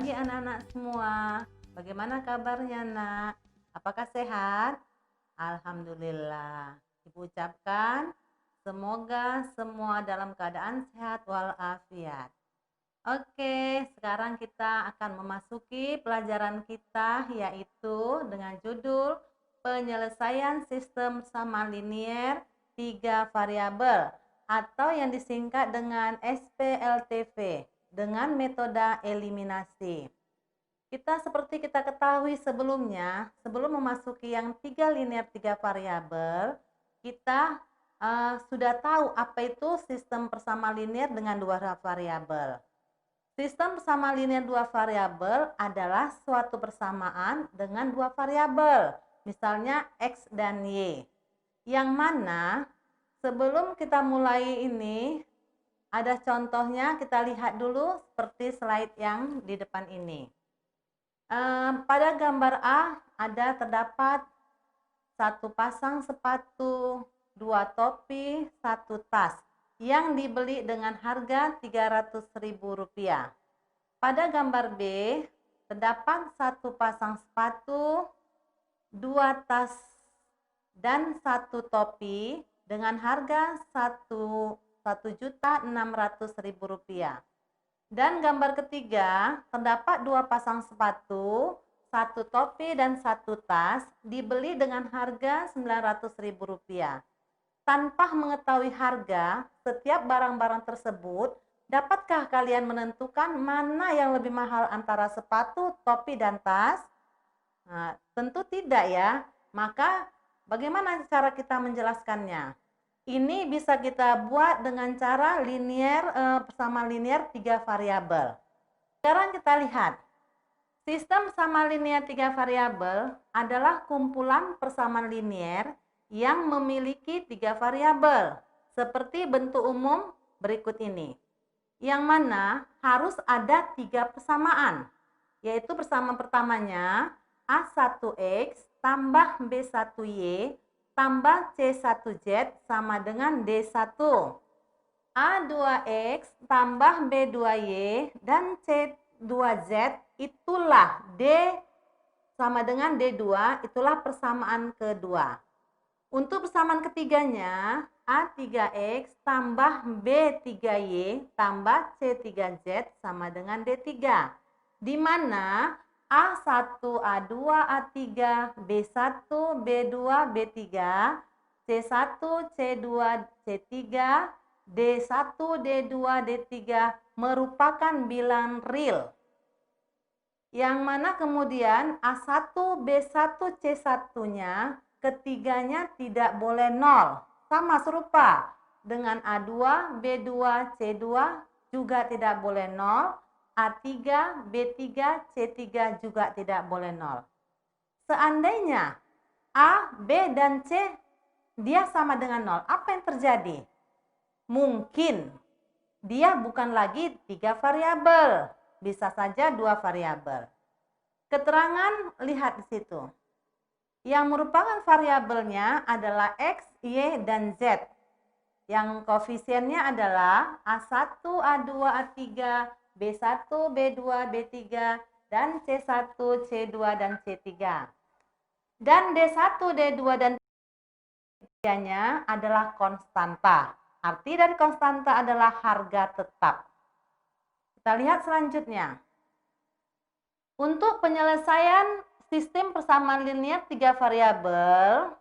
pagi anak-anak semua. Bagaimana kabarnya, Nak? Apakah sehat? Alhamdulillah. Ibu ucapkan semoga semua dalam keadaan sehat walafiat. Oke, sekarang kita akan memasuki pelajaran kita, yaitu dengan judul penyelesaian sistem sama linier 3 variabel atau yang disingkat dengan SPLTV dengan metode eliminasi. Seperti kita ketahui sebelumnya, sebelum memasuki yang 3 linear 3 variabel, kita sudah tahu apa itu sistem persamaan linear dengan 2 variabel. Sistem persamaan linear 2 variabel adalah suatu persamaan dengan 2 variabel, misalnya X dan Y. Yang mana sebelum kita mulai ini, ada contohnya, kita lihat dulu seperti slide yang di depan ini. Pada gambar A terdapat satu pasang sepatu, 2 topi, 1 tas yang dibeli dengan harga Rp300.000. Pada gambar B terdapat satu pasang sepatu, 2 tas dan 1 topi dengan harga Rp1.600.000. Dan gambar ketiga terdapat 2 pasang sepatu, 1 topi dan 1 tas dibeli dengan harga Rp900.000. Tanpa mengetahui harga setiap barang-barang tersebut, dapatkah kalian menentukan mana yang lebih mahal antara sepatu, topi, dan tas? Nah, tentu tidak ya. Maka bagaimana cara kita menjelaskannya? Ini bisa kita buat dengan cara persamaan linear 3 variabel. Sekarang kita lihat. Sistem persamaan linear 3 variabel adalah kumpulan persamaan linear yang memiliki 3 variabel, seperti bentuk umum berikut ini. Yang mana harus ada 3 persamaan, yaitu persamaan pertamanya A1X tambah B1Y tambah C1Z sama dengan D1. A2X tambah B2Y dan C2Z itulah D sama dengan D2, itulah persamaan kedua. Untuk persamaan ketiganya, A3X tambah B3Y tambah C3Z sama dengan D3. Di mana A1, A2, A3, B1, B2, B3, C1, C2, C3, D1, D2, D3 merupakan bilangan real. Yang mana kemudian A1, B1, C1-nya ketiganya tidak boleh 0. Sama serupa dengan A2, B2, C2 juga tidak boleh 0. A3, B3, C3 juga tidak boleh 0. Seandainya A, B, dan C dia sama dengan 0, apa yang terjadi? Mungkin dia bukan lagi 3 variabel, bisa saja 2 variabel. Keterangan lihat di situ. Yang merupakan variabelnya adalah X, Y, dan Z. Yang koefisiennya adalah A1, A2, A3, B1, B2, B3, dan C1, C2, dan C3. Dan D1, D2, dan D3-nya adalah konstanta. Arti dari konstanta adalah harga tetap. Kita lihat selanjutnya. Untuk penyelesaian sistem persamaan linear 3 variabel,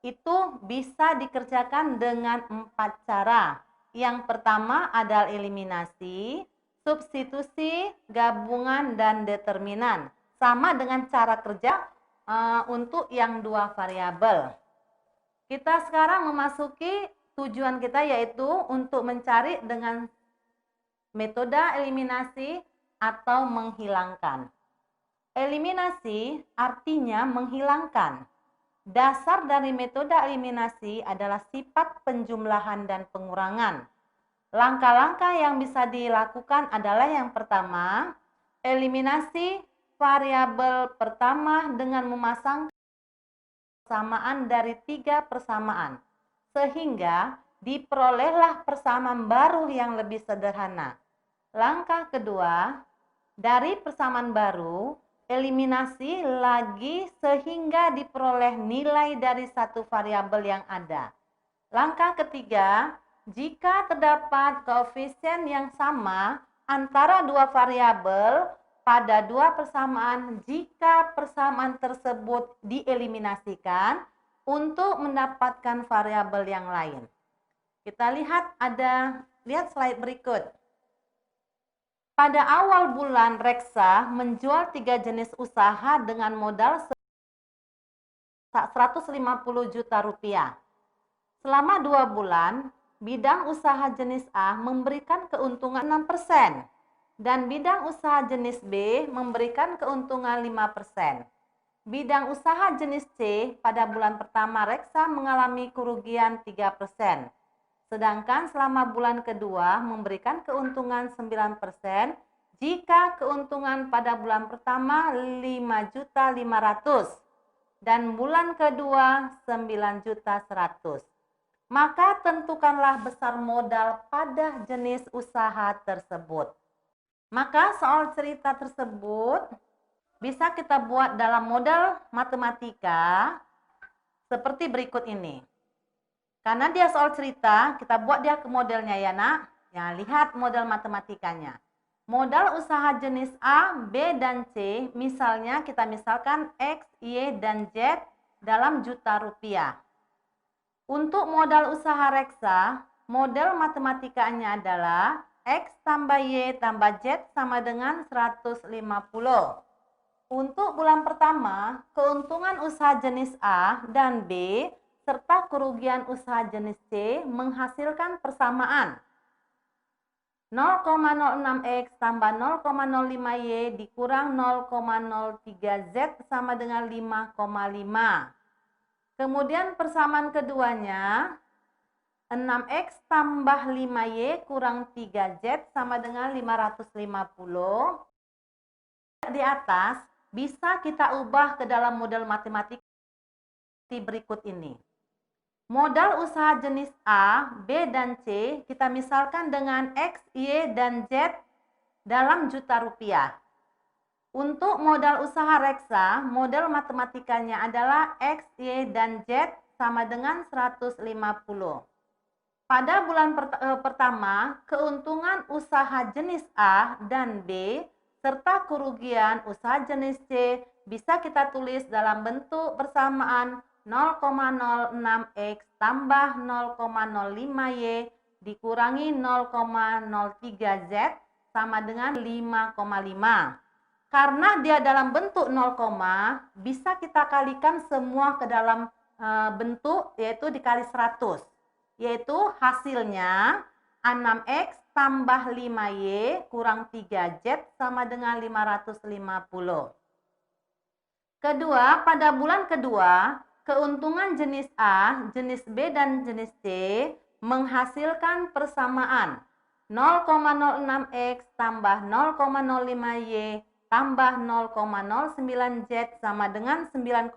itu bisa dikerjakan dengan 4 cara. Yang pertama adalah eliminasi, substitusi, gabungan, dan determinan. Sama dengan cara kerja untuk yang 2 variabel. Kita sekarang memasuki tujuan kita, yaitu untuk mencari dengan metode eliminasi atau menghilangkan. Eliminasi artinya menghilangkan. Dasar dari metode eliminasi adalah sifat penjumlahan dan pengurangan. Langkah-langkah yang bisa dilakukan adalah yang pertama, eliminasi variabel pertama dengan memasang persamaan dari 3 persamaan, sehingga diperolehlah persamaan baru yang lebih sederhana. Langkah kedua, Dari persamaan baru, eliminasi lagi sehingga diperoleh nilai dari satu variabel yang ada. Langkah ketiga, jika terdapat koefisien yang sama antara dua variabel pada dua persamaan, jika persamaan tersebut dieliminasikan untuk mendapatkan variabel yang lain. Kita lihat slide berikut. Pada awal bulan, Reksa menjual 3 jenis usaha dengan modal 150 juta rupiah. Selama 2 bulan, bidang usaha jenis A memberikan keuntungan 6% dan bidang usaha jenis B memberikan keuntungan 5%. Bidang usaha jenis C pada bulan pertama Reksa mengalami kerugian 3%. Sedangkan selama bulan kedua memberikan keuntungan 9% jika keuntungan pada bulan pertama 5.500.000 dan bulan kedua 9.100.000. Maka tentukanlah besar modal pada jenis usaha tersebut. Maka soal cerita tersebut bisa kita buat dalam model matematika seperti berikut ini. Karena dia soal cerita, kita buat dia ke modelnya ya nak. Ya, lihat model matematikanya. Modal usaha jenis A, B, dan C, misalnya kita misalkan X, Y, dan Z dalam juta rupiah. Untuk modal usaha Reksa, model matematikanya adalah X tambah Y tambah Z sama dengan 150. Untuk bulan pertama, keuntungan usaha jenis A dan B serta kerugian usaha jenis C menghasilkan persamaan 0,06X tambah 0,05Y dikurang 0,03Z sama dengan 5,5. Kemudian persamaan keduanya 6X tambah 5Y kurang 3Z sama dengan 550. Di atas bisa kita ubah ke dalam model matematika berikut ini. Modal usaha jenis A, B, dan C kita misalkan dengan X, Y, dan Z dalam juta rupiah. Untuk modal usaha Reksa, model matematikanya adalah X, Y, dan Z sama dengan 150. Pada bulan pertama, keuntungan usaha jenis A dan B serta kerugian usaha jenis C bisa kita tulis dalam bentuk persamaan 0,06X tambah 0,05Y dikurangi 0,03Z sama dengan 5,5. Karena dia dalam bentuk 0, bisa kita kalikan semua ke dalam bentuk yaitu dikali 100. Yaitu hasilnya 6X tambah 5Y kurang 3Z sama dengan 550. Kedua, pada bulan kedua, keuntungan jenis A, jenis B, dan jenis C menghasilkan persamaan 0,06X tambah 0,05Y tambah 0,09Z sama dengan 9,1.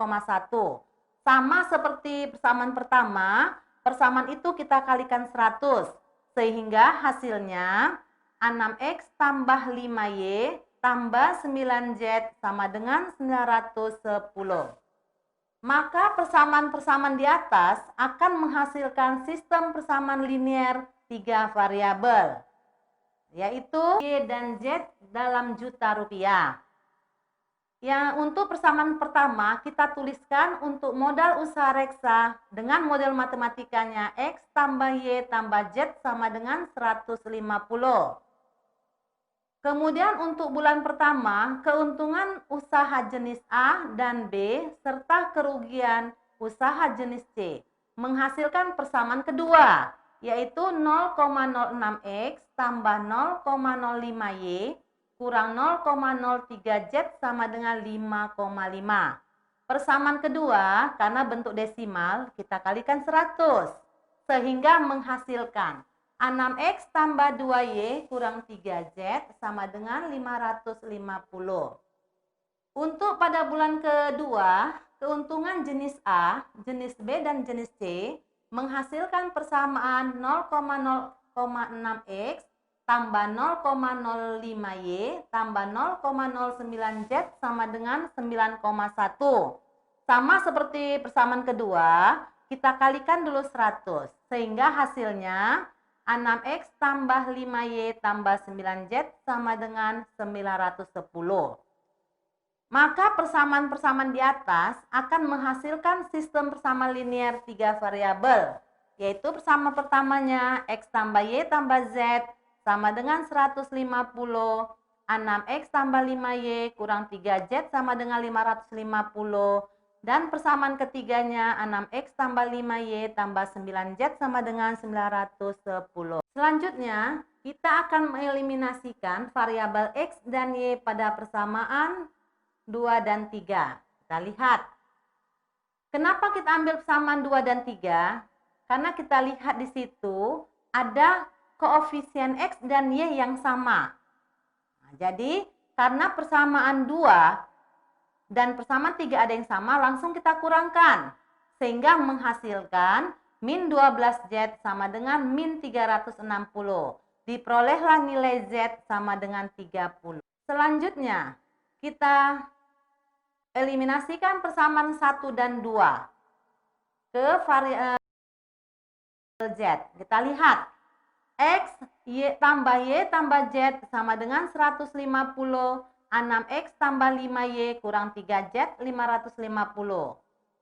Sama seperti persamaan pertama, persamaan itu kita kalikan 100. Sehingga hasilnya 6X tambah 5Y tambah 9Z sama dengan 910. Maka persamaan-persamaan di atas akan menghasilkan sistem persamaan linear 3 variabel, yaitu Y dan Z dalam juta rupiah. Yang untuk persamaan pertama kita tuliskan untuk modal usaha Reksa dengan model matematikanya X tambah Y tambah Z sama dengan 150. Kemudian untuk bulan pertama, keuntungan usaha jenis A dan B serta kerugian usaha jenis C menghasilkan persamaan kedua, yaitu 0,06X tambah 0,05Y kurang 0,03Z sama dengan 5,5. Persamaan kedua, karena bentuk desimal, kita kalikan 100, sehingga menghasilkan 6X tambah 2Y kurang 3Z sama dengan 550. Untuk pada bulan kedua, keuntungan jenis A, jenis B, dan jenis C menghasilkan persamaan 0,06X tambah 0,05Y tambah 0,09Z sama dengan 9,1. Sama seperti persamaan kedua, kita kalikan dulu 100. Sehingga hasilnya 6X tambah 5Y tambah 9Z sama dengan 910. Maka persamaan-persamaan di atas akan menghasilkan sistem persamaan linear 3 variabel, yaitu persamaan pertamanya X tambah Y tambah Z sama dengan 150, 6X tambah 5Y kurang 3Z sama dengan 550, dan persamaan ketiganya 6X tambah 5Y tambah 9Z sama dengan 910. Selanjutnya, kita akan mengeliminasikan variabel X dan Y pada persamaan 2 dan 3. Kita lihat. Kenapa kita ambil persamaan 2 dan 3? Karena kita lihat di situ ada koefisien X dan Y yang sama. Nah, jadi, karena persamaan 2 dan persamaan 3 ada yang sama, langsung kita kurangkan. Sehingga menghasilkan min 12Z sama dengan min 360. Diperolehlah nilai Z sama dengan 30. Selanjutnya, kita eliminasikan persamaan 1 dan 2 ke variabel Z. Kita lihat. X tambah Y tambah Z sama dengan 150. 6X tambah 5Y kurang 3Z 550.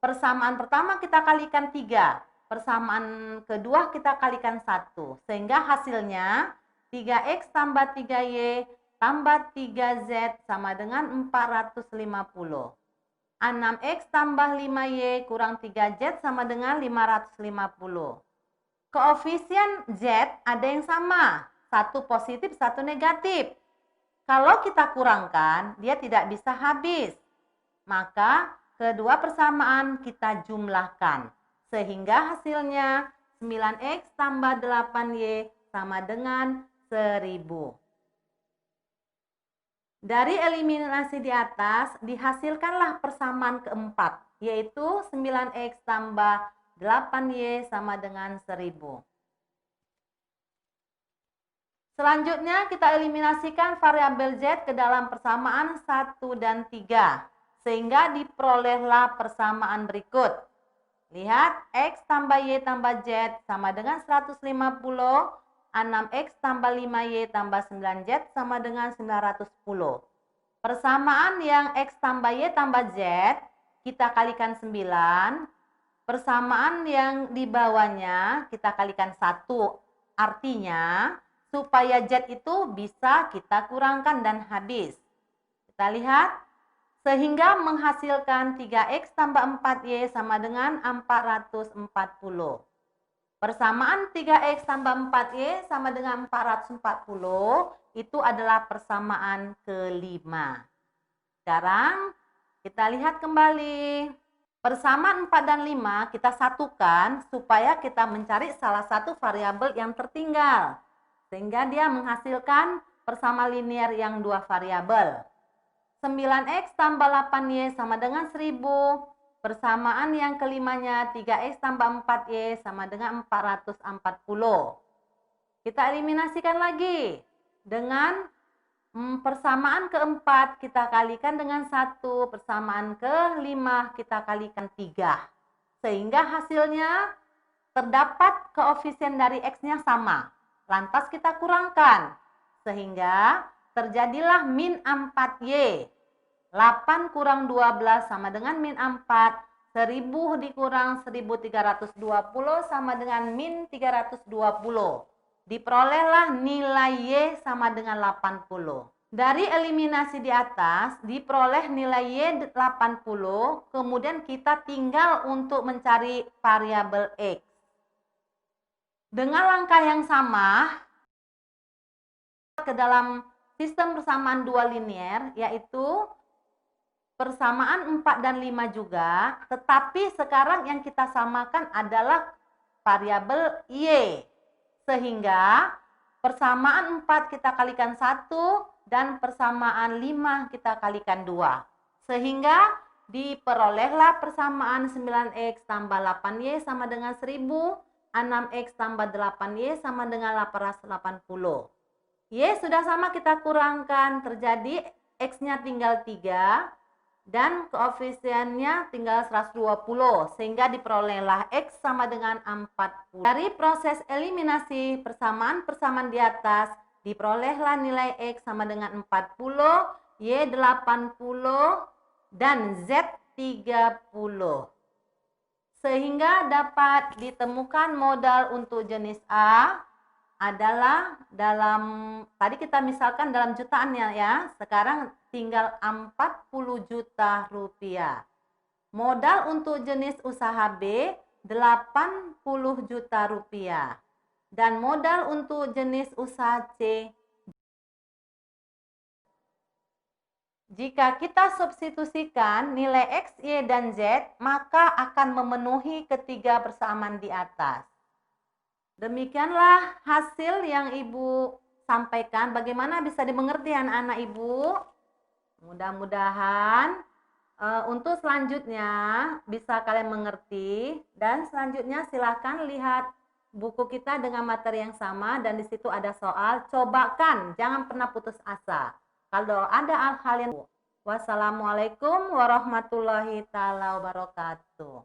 Persamaan pertama kita kalikan 3. Persamaan kedua kita kalikan 1. Sehingga hasilnya 3X tambah 3Y tambah 3Z sama dengan 450. 6X tambah 5Y kurang 3Z sama dengan 550. Koefisien Z ada yang sama, satu positif, satu negatif. Kalau kita kurangkan, dia tidak bisa habis. Maka kedua persamaan kita jumlahkan. Sehingga hasilnya 9X tambah 8Y sama dengan 1000. Dari eliminasi di atas, dihasilkanlah persamaan keempat, yaitu 9X tambah 8Y sama dengan 1000. Selanjutnya kita eliminasikan variabel Z ke dalam persamaan 1 dan 3. Sehingga diperolehlah persamaan berikut. Lihat, X tambah Y tambah Z sama dengan 150. 6X tambah 5Y tambah 9Z sama dengan 910. Persamaan yang X tambah Y tambah Z, kita kalikan 9. Persamaan yang di bawahnya kita kalikan 1. Artinya, supaya Z itu bisa kita kurangkan dan habis. Kita lihat, sehingga menghasilkan 3X tambah 4Y sama dengan 440. Persamaan 3X tambah 4Y sama dengan 440, itu adalah persamaan kelima. Sekarang, kita lihat kembali. Persamaan 4 dan 5 kita satukan supaya kita mencari salah satu variabel yang tertinggal. Sehingga dia menghasilkan persamaan linear yang 2 variabel. 9X tambah 8Y sama dengan 1000. Persamaan yang kelimanya 3X tambah 4Y sama dengan 440. Kita eliminasikan lagi. Dengan persamaan keempat kita kalikan dengan 1, persamaan kelima kita kalikan 3. Sehingga hasilnya terdapat koefisien dari X-nya sama. Lantas kita kurangkan. Sehingga terjadilah min 4Y. 8 kurang 12 sama dengan min 4. 1000 dikurang 1320 sama dengan min 320. Diperolehlah nilai Y sama dengan 80. Dari eliminasi di atas, diperoleh nilai Y 80, kemudian kita tinggal untuk mencari variabel X. Dengan langkah yang sama, ke dalam sistem persamaan dua linear, yaitu persamaan 4 dan 5 juga, tetapi sekarang yang kita samakan adalah variabel Y. Sehingga persamaan 4 kita kalikan 1 dan persamaan 5 kita kalikan 2. Sehingga diperolehlah persamaan 9X tambah 8Y sama dengan 1000, 6X tambah 8Y sama dengan 880. Y sudah sama kita kurangkan, terjadi X-nya tinggal 3 dan koefisiennya tinggal 120, sehingga diperolehlah X sama dengan 40. Dari proses eliminasi persamaan-persamaan di atas, diperolehlah nilai X sama dengan 40, Y 80, dan Z 30. Sehingga dapat ditemukan modal untuk jenis A adalah tadi kita misalkan dalam jutaannya ya, sekarang tinggal 40 juta rupiah. Modal untuk jenis usaha B 80 juta rupiah. Dan modal untuk jenis usaha C, jika kita substitusikan nilai X, Y, dan Z, maka akan memenuhi ketiga persamaan di atas. Demikianlah hasil yang Ibu sampaikan. Bagaimana bisa dimengerti anak-anak Ibu? Mudah-mudahan untuk selanjutnya bisa kalian mengerti. Dan selanjutnya silakan lihat buku kita dengan materi yang sama dan di situ ada soal. Cobakan, jangan pernah putus asa. Kalau ada hal-hal yang... Wassalamualaikum warahmatullahi wabarakatuh.